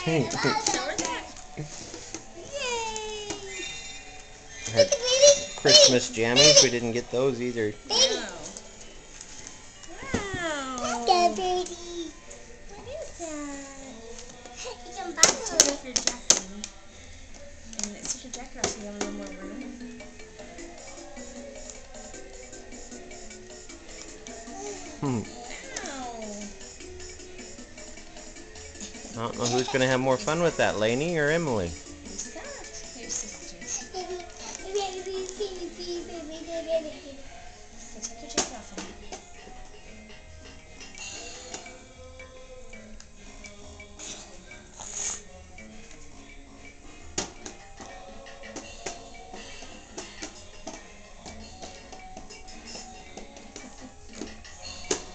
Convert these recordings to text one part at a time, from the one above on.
Show her that. Yay! Had Christmas jammies. We didn't get those either. Wow. Wow. Baby. What is that? You can buy Take one. off your jacket. And let's take your jacket off so you have a little more room. Hmm. Wow. I don't know who's going to have more fun with that, Lainey or Emily. Who's that? Your sisters. Baby. So take your jacket off. Honey.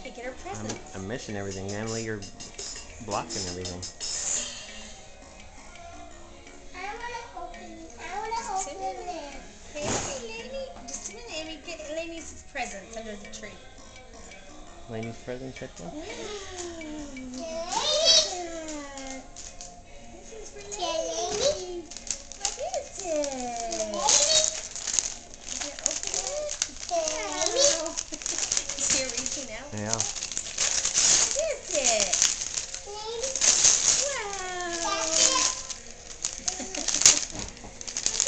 Hey, get her present. I'm missing everything. Emily, you're blocking everything. I wanna open it. Hey, Lainey. Just a minute, Amy. Get Lainey's presents under the tree. Lainey's present, check one. Wow. This is for Lainey. What is it? Can you open it? Wow. Is she reaching out? Yeah. What is it? Wow. What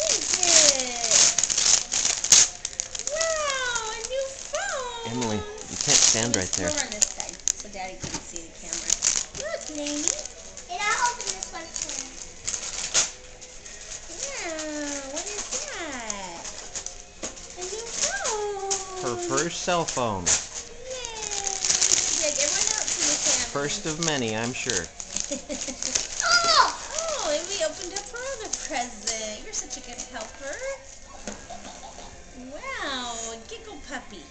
is it? Wow, a new phone. Emily, you can't stand right there. We're on this side so Daddy can see the camera. Look, Lainey. And I'll open this one first. Wow, what is that? A new phone. Her first cell phone. Yay. Dig everyone else in the family. First of many, I'm sure. Oh, and we opened up her other present. You're such a good helper. Wow, a giggle puppy.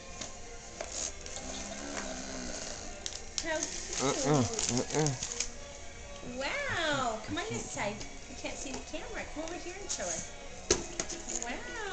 How cute. Wow, come on this side. You can't see the camera. Come over here and show us. Wow.